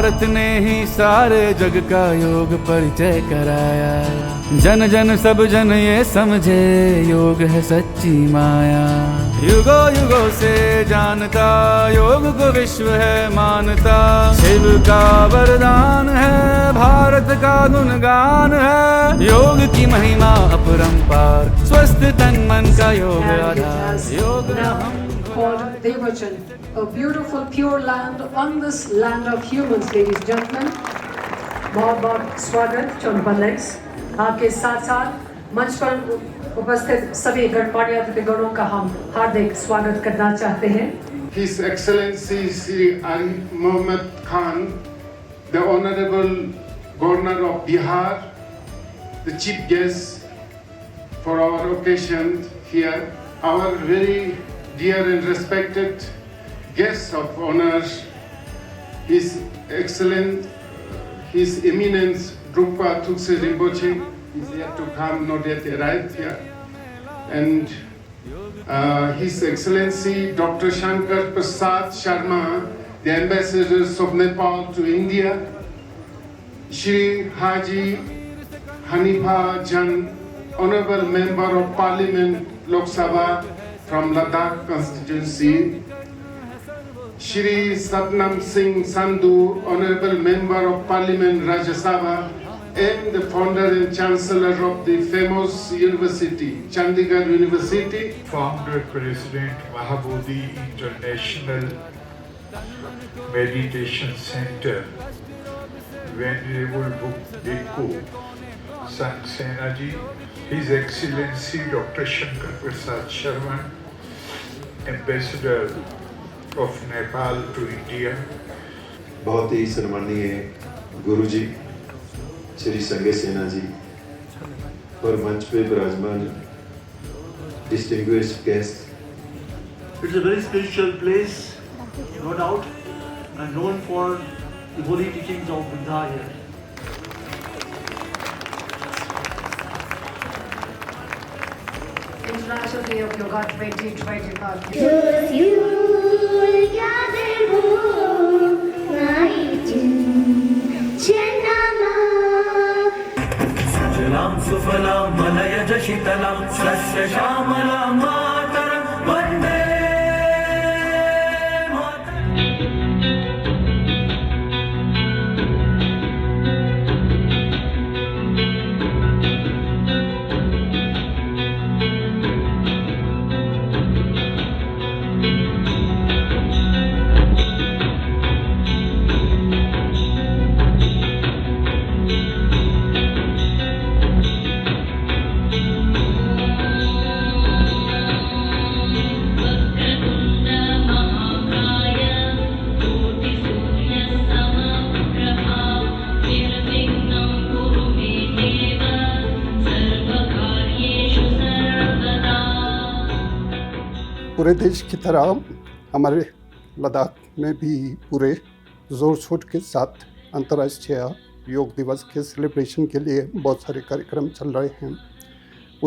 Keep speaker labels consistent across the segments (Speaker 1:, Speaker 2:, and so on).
Speaker 1: भारत ने ही सारे जग का योग परिचय कराया। जन जन सब जन ये समझे योग है सच्ची माया। युगों युगों से जानता योग को विश्व है मानता। शिव का वरदान है भारत का गुणगान है। योग की महिमा अपरंपार स्वस्थ तन मन का योग आधार। योग
Speaker 2: called Devachan, a beautiful pure land on this land of humans, ladies and gentlemen. बहुत बहुत स्वागत चौनपलेक्स। आपके साथ साथ मंच पर उपस्थित सभी गणमान्य अतिथिगणों का हम हार्दिक स्वागत करना चाहते हैं।
Speaker 3: His Excellency Sri Ali Mohammed Khan, the Honorable Governor of Bihar, the chief guest for our occasion here, our very dear and respected guests of honor, His Excellent, His Eminence Drukpa Tukse Rinpoche is yet to come, not yet arrived here, and His Excellency Dr. Shankar Prasad Sharma, the ambassadors of Nepal to India, Shri Haji Hanifa Jan, Honorable Member of Parliament Lok Sabha from Ladakh constituency, Shri Satnam Singh Sandhu, Honorable Member of Parliament Rajya Sabha, and the founder and chancellor of the famous university, Chandigarh University.
Speaker 4: Founder President Mahabodhi International Meditation Center, Venerable Bhikkhu Saxena Ji, His Excellency Dr. Shankar Prasad Sharma, Ambassador of Nepal to India.
Speaker 5: बहुत ही सम्मानीय गुरुजी श्री संगे सेना जी और मंच पे विराजमान distinguished guests.
Speaker 6: It's a very spiritual place, no doubt, and known for the holy teachings of Buddha here.
Speaker 2: International Day of Yoga 2025.
Speaker 7: सुजलां सुफलां मलयज शीतलां सस्य श्यामलां मातरं वन्दे
Speaker 8: पूरे देश की तरह हमारे लद्दाख में भी पूरे ज़ोर शोर के साथ अंतर्राष्ट्रीय योग दिवस के सेलिब्रेशन के लिए बहुत सारे कार्यक्रम चल रहे हैं।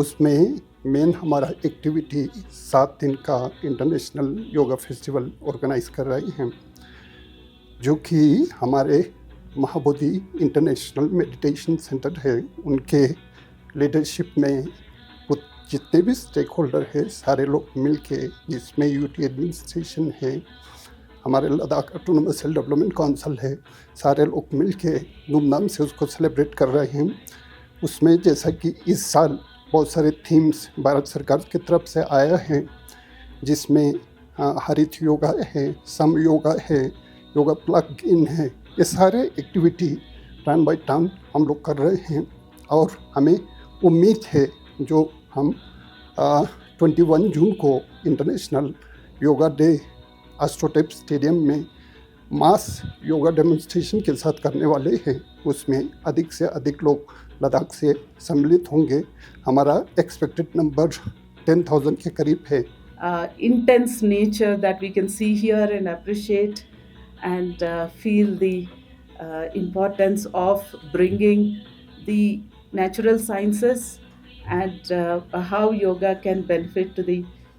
Speaker 8: उसमें मेन हमारा एक्टिविटी 7 दिन का इंटरनेशनल योगा फेस्टिवल ऑर्गेनाइज कर रहे हैं, जो कि हमारे महाबोधि इंटरनेशनल मेडिटेशन सेंटर है उनके लीडरशिप में जितने भी स्टेक होल्डर है सारे लोग मिलके, जिसमें यूटी एडमिनिस्ट्रेशन है, हमारे लद्दाख ऑटोनोमस हिल डेवलपमेंट काउंसिल है, सारे लोग मिलके धूमधाम से उसको सेलिब्रेट कर रहे हैं। उसमें जैसा कि इस साल बहुत सारे थीम्स भारत सरकार की तरफ से आया है, जिसमें हरित योगा है, सम योगा है, योगा प्लग इन है, ये सारे एक्टिविटी टर्न बाय टर्न हम लोग कर रहे हैं। और हमें उम्मीद है जो हम 21 जून को इंटरनेशनल योगा डे एस्ट्रोटेप स्टेडियम में मास योगा डेमोन्स्ट्रेशन के साथ करने वाले हैं, उसमें अधिक से अधिक लोग लद्दाख से सम्मिलित होंगे। हमारा एक्सपेक्टेड नंबर 10,000 के करीब है।
Speaker 9: Intense nature that we can see here and appreciate and feel the importance of bringing the natural sciences and how yoga can benefit to the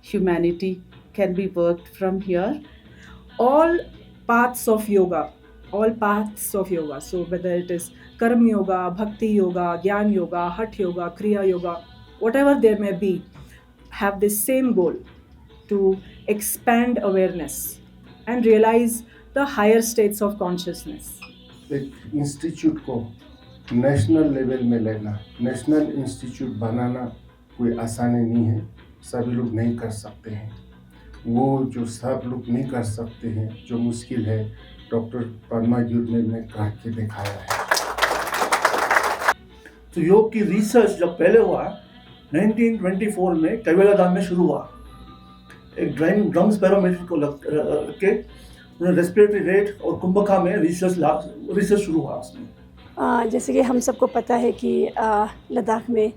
Speaker 9: humanity can be worked from here. All paths of yoga all paths of yoga. So whether it is Karma Yoga, Bhakti Yoga, Gyan Yoga, Hatha Yoga, Kriya Yoga, whatever there may be, have the same goal to expand awareness and realize the higher states of consciousness.
Speaker 10: एक institute को national level में लेना, national institute बनाना कोई आसानी नहीं है, सभी लोग नहीं कर सकते हैं। वो जो सब लोग नहीं कर सकते हैं, जो मुश्किल है, डॉक्टर परमा गिर ने कह के दिखाया है।
Speaker 6: तो योग की रिसर्च जब पहले हुआ 1924 में कैवला धाम में शुरू हुआ। एक ड्रम स्पेरोमीटर को रख के उन्होंने रेस्पिरेटरी रेट और कुंभका में रिसर्च शुरू हुआ उसमें।
Speaker 11: जैसे कि हम सबको पता है कि लद्दाख में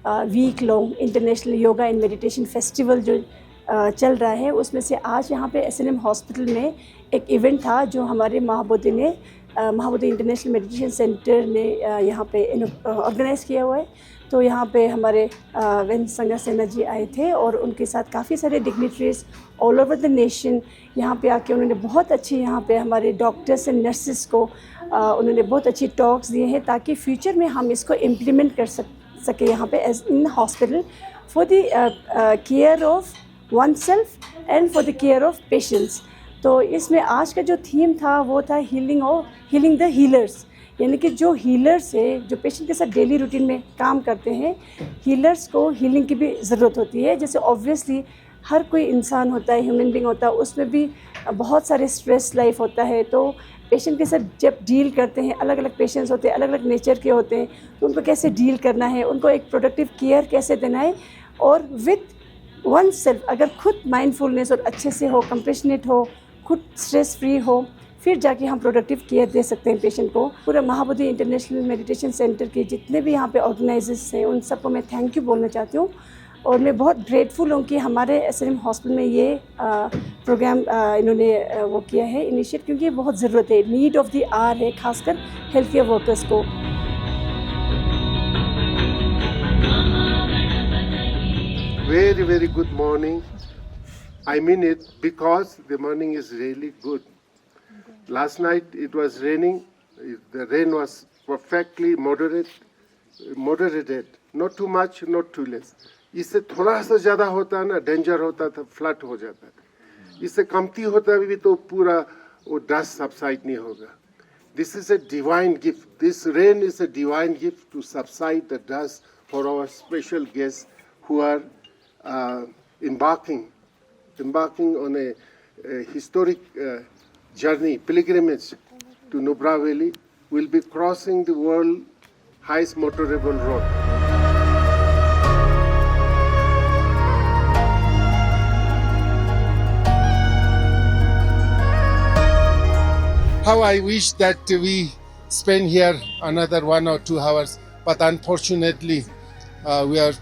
Speaker 11: week long international yoga and meditation festival जो चल रहा है, उसमें से आज यहाँ पे SNM हॉस्पिटल में एक इवेंट था जो हमारे महाबोधि इंटरनेशनल मेडिटेशन सेंटर ने यहाँ पे ऑर्गेनाइज़ किया हुआ है। तो यहाँ पे हमारे वेन संगा सेना जी आए थे और उनके साथ काफ़ी सारे dignitaries all over the nation यहाँ पे आके उन्होंने बहुत अच्छी यहाँ पे हमारे डॉक्टर्स एंड नर्सेस को उन्होंने बहुत अच्छी टॉक्स दिए हैं ताकि फ्यूचर में हम इसको इम्प्लीमेंट कर सके यहाँ पे as in hospital for the care of oneself and for the care of patients. तो इसमें आज का जो थीम था वो था हीलिंग द हीलर्स, यानी कि जो हीलर्स है, जो पेशेंट के साथ डेली रूटीन में काम करते हैं, हीलर्स को हीलिंग की भी ज़रूरत होती है। जैसे ऑब्वियसली हर कोई इंसान होता है, ह्यूमन बींग होता है, उसमें भी बहुत सारे स्ट्रेस लाइफ होता है। तो पेशेंट के साथ जब डील करते हैं, अलग अलग पेशेंट्स होते हैं, अलग अलग नेचर के होते हैं, तो उनको कैसे डील करना है, उनको एक प्रोडक्टिव केयर कैसे देना है, और विथ वन सेल्फ अगर खुद माइंडफुलनेस और अच्छे से हो, कंपेशनेट हो, खुद स्ट्रेस फ्री हो, फिर जाके हम प्रोडक्टिव केयर दे सकते हैं पेशेंट को। पूरा महाबोधि इंटरनेशनल मेडिटेशन सेंटर के जितने भी यहाँ पे ऑर्गेनाइजर्स हैं, उन सबको मैं थैंक यू बोलना चाहती हूँ। और मैं बहुत ग्रेटफुल हूँ कि हमारे SNM हॉस्पिटल में ये प्रोग्राम इन्होंने वो किया है इनिशिएट, क्योंकि ये बहुत ज़रूरत है, नीड ऑफ द आवर है, खासकर हेल्थ केयर वर्कर्स को।
Speaker 3: Very, very good morning. I mean it because the morning is really good. Last night it was raining. The rain was perfectly moderated. Not too much, not too less. इससे थोड़ा सा ज़्यादा होता ना, danger होता था, flood हो जाता। इससे कमती होता भी तो पूरा वो डस्ट सबसाइड नहीं होगा। This is a divine gift. This rain is a divine gift to subside the dust for our special guests who are embarking on a historic journey, pilgrimage to Nubra Valley. Will be crossing the world's highest motorable road. How I wish that we spend here another 1 or 2 hours, but unfortunately we are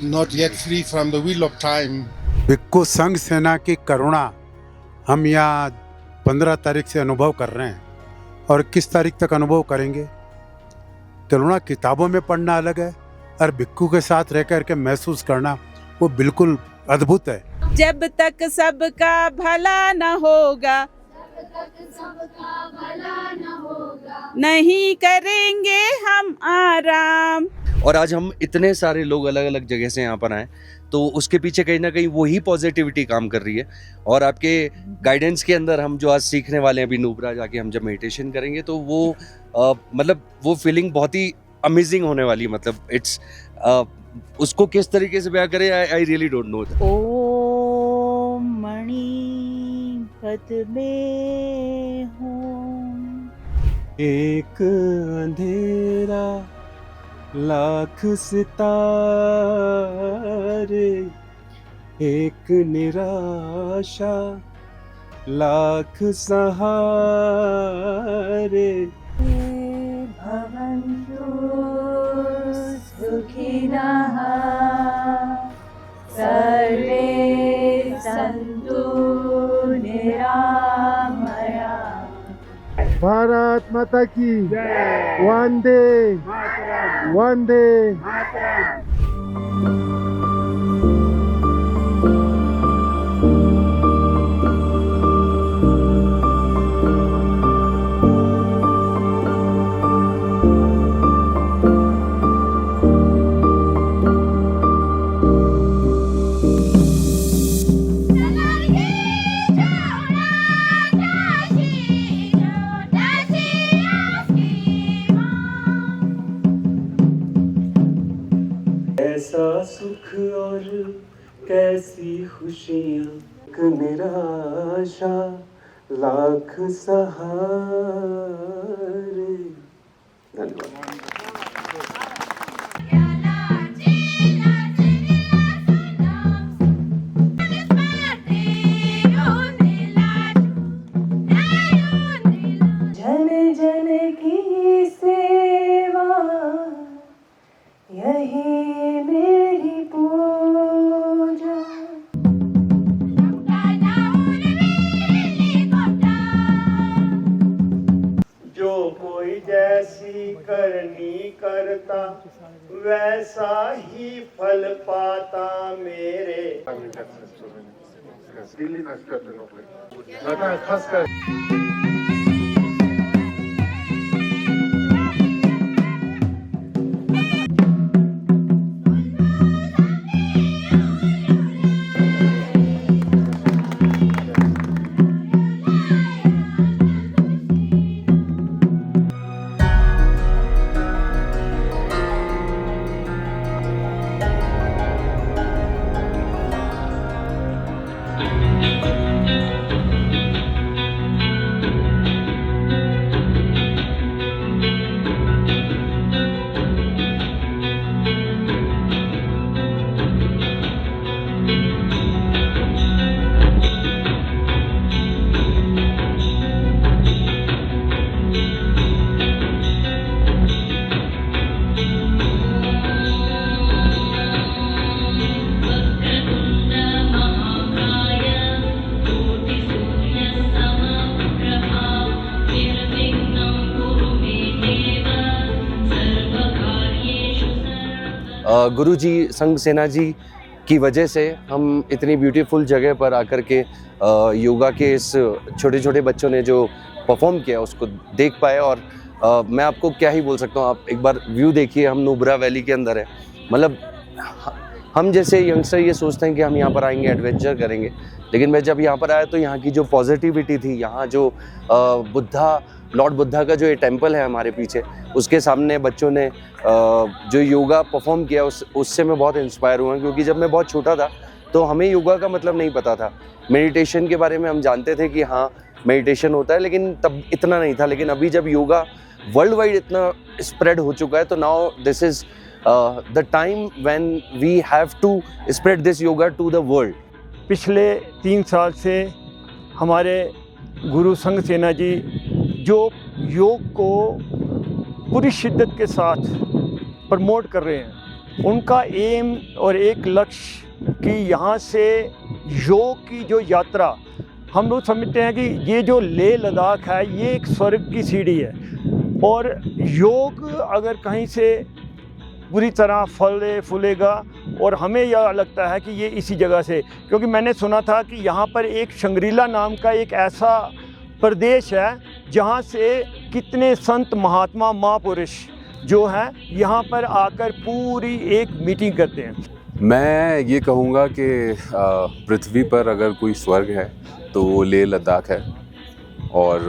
Speaker 3: not yet free from the wheel of time.
Speaker 12: भिक्खु संघ सेना की करुणा हम यहाँ 15 तारीख से अनुभव कर रहे हैं, और किस तारीख तक अनुभव करेंगे। करुणा किताबों में पढ़ना अलग है, और भिक्खु के साथ रह कर के महसूस करना वो बिल्कुल अद्भुत है।
Speaker 9: जब तक सबका भला न होगा, नहीं करेंगे हम आराम।
Speaker 13: और आज हम इतने सारे लोग अलग अलग जगह से यहाँ पर आए, तो उसके पीछे कहीं ना कहीं वही पॉजिटिविटी काम कर रही है। और आपके गाइडेंस के अंदर हम जो आज सीखने वाले हैं, अभी नुब्रा जाके हम जब मेडिटेशन करेंगे, तो वो मतलब वो फीलिंग बहुत ही अमेजिंग होने वाली है। मतलब इट्स उसको किस तरीके से बयां करें, आई रियली डोंट नो।
Speaker 9: ओम मणि पद्मे हूँ,
Speaker 1: एक अंधेरा लाख सितारे, एक निराशा लाख सहारे।
Speaker 11: भवन्तु सुखिनः सर्वे सन्तु निरामया।
Speaker 3: भारत माता की जय। वंदे वंदे।
Speaker 7: कैसा सुख और कैसी खुशियाँ, एक निराशा लाख सहारे। धन्यवाद।
Speaker 14: जन जन की सेवा यही मेरी पूजा।
Speaker 10: जो कोई जैसी करनी करता वैसा ही फल पाता मेरे।
Speaker 13: गुरुजी संघ सेना जी की वजह से हम इतनी ब्यूटीफुल जगह पर आकर के योगा के इस छोटे छोटे बच्चों ने जो परफॉर्म किया उसको देख पाए। और मैं आपको क्या ही बोल सकता हूँ, आप एक बार व्यू देखिए। हम नुब्रा वैली के अंदर है। मतलब हम जैसे यंगस्टर ये सोचते हैं कि हम यहाँ पर आएंगे एडवेंचर करेंगे, लेकिन मैं जब यहाँ पर आया तो यहाँ की जो पॉजिटिविटी थी, यहाँ जो लॉर्ड बुद्धा का जो ये टेम्पल है हमारे पीछे, उसके सामने बच्चों ने जो योगा परफॉर्म किया उससे मैं बहुत इंस्पायर हुआ। क्योंकि जब मैं बहुत छोटा था तो हमें योगा का मतलब नहीं पता था। मेडिटेशन के बारे में हम जानते थे कि हाँ मेडिटेशन होता है, लेकिन तब इतना नहीं था। लेकिन अभी जब योगा वर्ल्ड वाइड इतना स्प्रेड हो चुका है तो now this is the time when we have to spread this yoga to the world.
Speaker 10: पिछले 3 साल से हमारे गुरु संघ सेना जी जो योग को पूरी शिद्दत के साथ प्रमोट कर रहे हैं, उनका एम और एक लक्ष्य कि यहाँ से योग की जो यात्रा, हम लोग समझते हैं कि ये जो लेह लद्दाख है ये एक स्वर्ग की सीढ़ी है। और योग अगर कहीं से पूरी तरह फले फूलेगा, और हमें यह लगता है कि ये इसी जगह से, क्योंकि मैंने सुना था कि यहाँ पर एक शंग्रीला नाम का एक ऐसा प्रदेश है जहाँ से कितने संत महात्मा महापुरुष जो हैं यहाँ पर आकर पूरी एक मीटिंग करते हैं।
Speaker 15: मैं ये कहूँगा कि पृथ्वी पर अगर कोई स्वर्ग है तो वो लेह लद्दाख है। और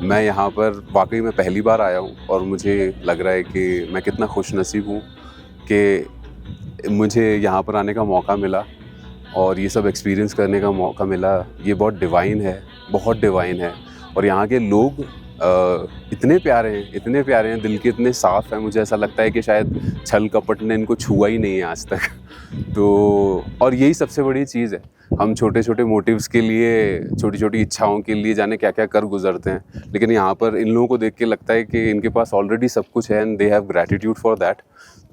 Speaker 15: मैं यहाँ पर वाकई में पहली बार आया हूँ और मुझे लग रहा है कि मैं कितना खुशनसीब हूँ कि मुझे यहाँ पर आने का मौका मिला और ये सब एक्सपीरियंस करने का मौका मिला। ये बहुत डिवाइन है, बहुत डिवाइन है। और यहाँ के लोग इतने प्यारे हैं, दिल के इतने साफ़ हैं। मुझे ऐसा लगता है कि शायद छल कपट ने इनको छुआ ही नहीं है आज तक। तो और यही सबसे बड़ी चीज़ है। हम छोटे छोटे मोटिव्स के लिए, छोटी छोटी इच्छाओं के लिए जाने क्या क्या कर गुजरते हैं, लेकिन यहाँ पर इन लोगों को देख के लगता है कि इनके पास ऑलरेडी सब कुछ है and they have gratitude for that.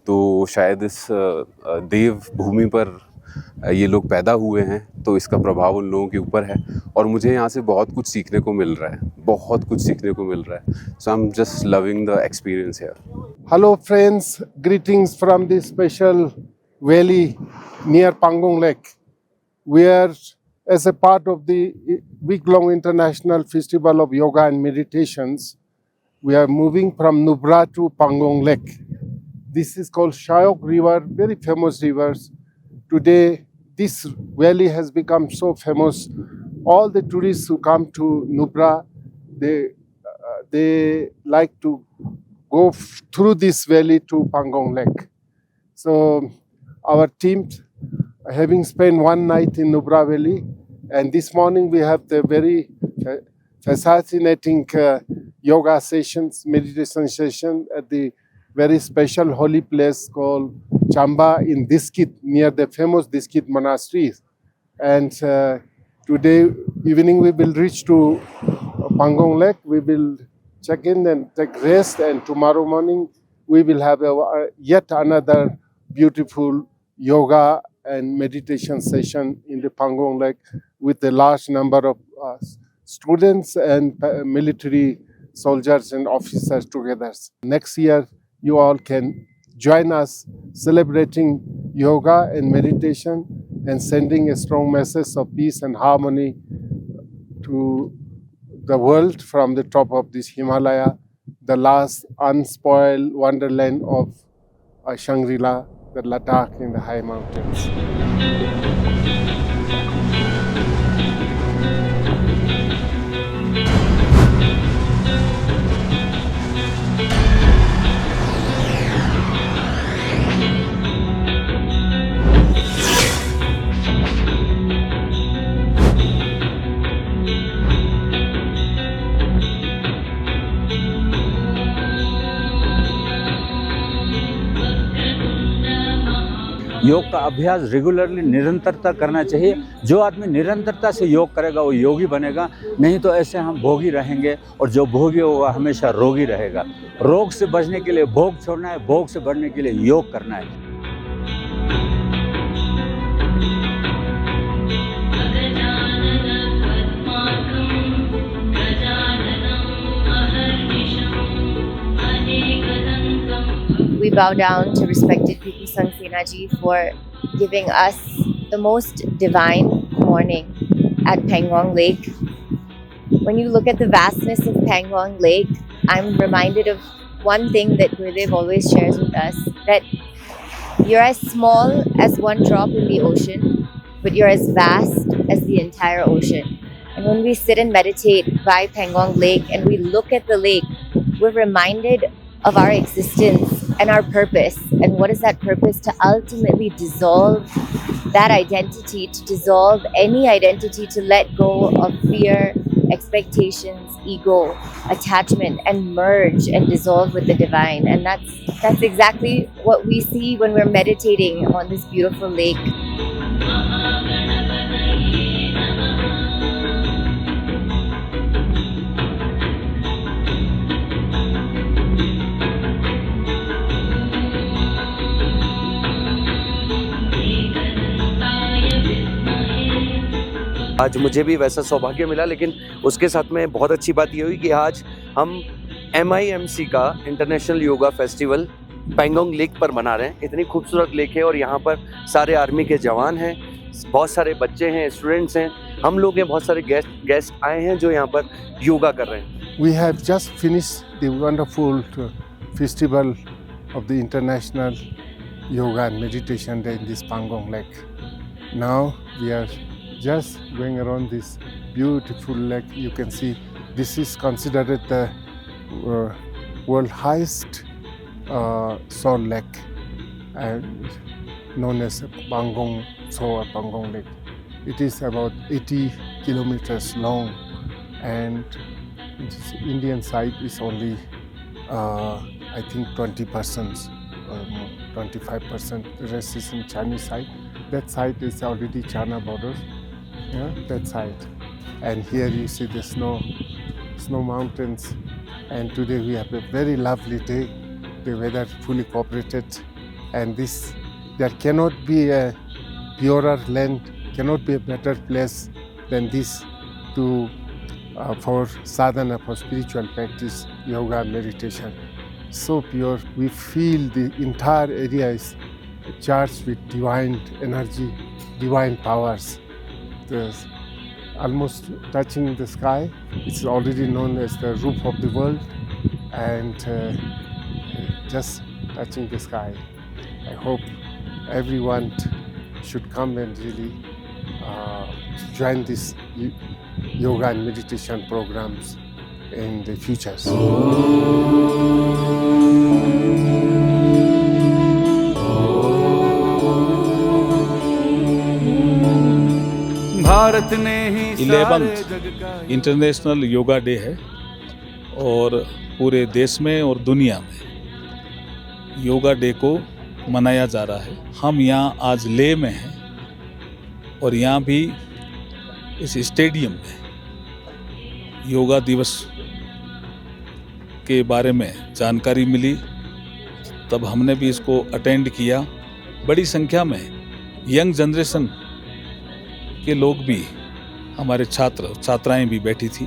Speaker 15: तो शायद इस देव भूमि पर ये लोग पैदा हुए हैं तो इसका प्रभाव उन लोगों के ऊपर है। और मुझे यहाँ से बहुत कुछ सीखने को मिल रहा है, so I am just loving the experience here.
Speaker 3: Hello friends, greetings from this special valley near Pangong Lake. We are, as a part of the week-long international festival of yoga and meditations, we are moving from Nubra to Pangong Lake. This is called Shayok River, very famous rivers. Today, this valley has become so famous. All the tourists who come to Nubra, they like to go through this valley to Pangong Lake. So
Speaker 10: our team having spent one night in Nubra Valley, and this morning we have the very fascinating yoga sessions, meditation session at the very special holy place called Chamba in Diskit, near the famous Diskit monastery. And today evening we will reach to Pangong Lake. We will check in and take rest, and tomorrow morning we will have yet another beautiful yoga and meditation session in the Pangong Lake with a large number of students and military soldiers and officers together. Next year, you all can join us celebrating yoga and meditation and sending a strong message of peace and harmony to the world from the top of this Himalaya, the last unspoiled wonderland of Shangri-La, the Ladakh in the high mountains.
Speaker 16: योग का अभ्यास regularly निरंतरता करना चाहिए। जो आदमी निरंतरता से योग करेगा वो योगी बनेगा, नहीं तो ऐसे हम भोगी रहेंगे, और जो भोगी होगा हमेशा रोगी रहेगा। रोग से बचने के लिए भोग छोड़ना है, भोग से बढ़ने के लिए योग करना है।
Speaker 17: We bow down to respected Bhikkhu Sangh Sena Ji for giving us the most divine morning at Pangong Lake. When you look at the vastness of Pangong Lake, I'm reminded of one thing that Gurudev always shares with us, that you're as small as one drop in the ocean, but you're as vast as the entire ocean. And when we sit and meditate by Pangong Lake and we look at the lake, we're reminded of our existence and our purpose. And what is that purpose? To ultimately dissolve that identity, to dissolve any identity, to let go of fear, expectations, ego, attachment, and merge and dissolve with the divine. And that's exactly what we see when we're meditating on this beautiful lake.
Speaker 13: आज मुझे भी वैसा सौभाग्य मिला, लेकिन उसके साथ में बहुत अच्छी बात ये हुई कि आज हम MIMC का international yoga festival Pangong lake पर मना रहे हैं। इतनी खूबसूरत लेक है और यहाँ पर सारे आर्मी के जवान हैं, बहुत सारे बच्चे हैं, स्टूडेंट्स हैं, हम लोग हैं, बहुत सारे गेस्ट आए हैं जो यहाँ पर योगा कर रहे हैं।
Speaker 10: We have just finished the wonderful festival of the International Yoga and Meditation Day in this Pangong Lake. Now we are just going around this beautiful lake. You can see this is considered the world's highest salt lake, and known as Pangong Tso or Pangong Lake. It is about 80 kilometers long, and its Indian side is only I think 20% or more, 25%. The rest is in Chinese side. That side is already China border. Yeah, that side. And here you see the snow mountains. And today we have a very lovely day. The weather fully cooperated. And there cannot be a purer land, cannot be a better place than this for sadhana, for spiritual practice, yoga, meditation. So pure, we feel the entire area is charged with divine energy, divine powers. Almost touching the sky. It's already known as the roof of the world, and just touching the sky. I hope everyone should come and really join these yoga and meditation programs in the futures.
Speaker 1: Bharat ने ही
Speaker 18: 11th international yoga day है और पूरे देश में और दुनिया में yoga day को मनाया जा रहा है। हम यहाँ आज लेह में हैं और यहाँ भी इस स्टेडियम में योगा दिवस के बारे में जानकारी मिली, तब हमने भी इसको अटेंड किया। बड़ी संख्या में यंग जनरेशन के लोग भी, हमारे छात्र छात्राएं भी बैठी थी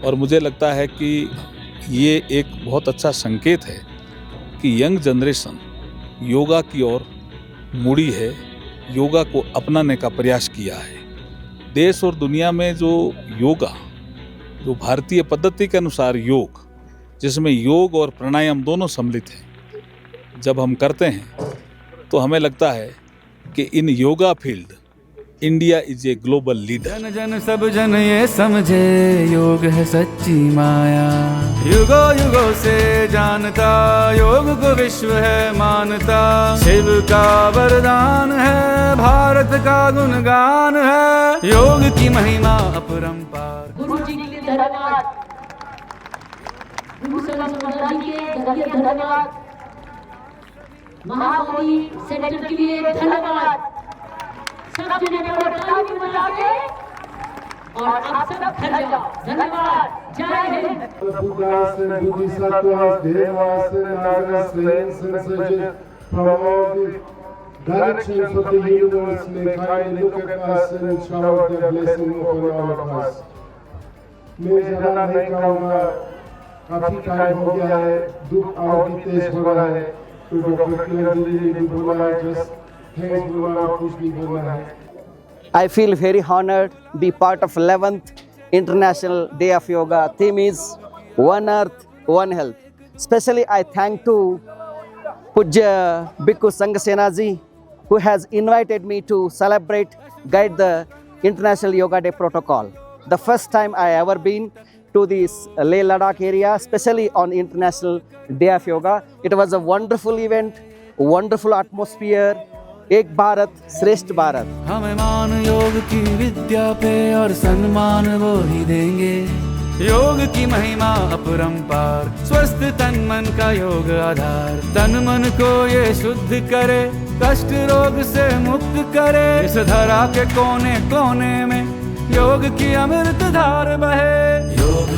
Speaker 18: और मुझे लगता है कि ये एक बहुत अच्छा संकेत है कि यंग जनरेशन योगा की ओर मुड़ी है, योगा को अपनाने का प्रयास किया है। देश और दुनिया में जो योगा, जो भारतीय पद्धति के अनुसार योग, जिसमें योग और प्राणायाम दोनों सम्मिलित हैं, जब हम करते हैं तो हमें लगता है कि in yoga field India is a global leader.
Speaker 1: जन जन सब जन ये समझे योग है सच्ची माया। युगों युगों से जानता योग को विश्व है मानता। शिव का वरदान है, भारत का गुणगान है, योग की महिमा अपरंपार।
Speaker 2: गुरु जी के लिए धन्यवाद, गुरु जी के धन्यवाद, महाबोधि सेंटर के लिए धन्यवाद। सब जने ताली बजा के और आप सब धन्यवाद। जय Hind.
Speaker 7: Buddhas and Bodhisattvas, Devas and Nagas, saints and sages from all the directions of the universe may kindly look at us and shower their blessing upon all of us. मैं ज़्यादा नहीं कहूँगा, काफी टाइम हो गया है, धूप और भी तेज हो रहा है, तो डॉक्टर किरण जी ने भी बोला है, जस्ट थैंक्स बोलना और कुछ नहीं बोलना है।
Speaker 19: I feel very honored to be part of 11th International Day of Yoga. Theme is One Earth, One Health. Especially I thank to Pujya Bhikkhu Sanghasena ji, who has invited me to celebrate, guide the International Yoga Day protocol. The first time I ever been to this Leh Ladakh area, especially on International Day of Yoga. It was a wonderful event, wonderful atmosphere. एक भारत श्रेष्ठ भारत।
Speaker 1: हमें मान योग की विद्या पे और सम्मान वो ही देंगे। योग की महिमा अपरंपार, स्वस्थ तन मन का योग आधार। तन मन को ये शुद्ध करे, कष्ट रोग से मुक्त करे। इस धरा के कोने कोने में योग की अमृत धार बहे। योग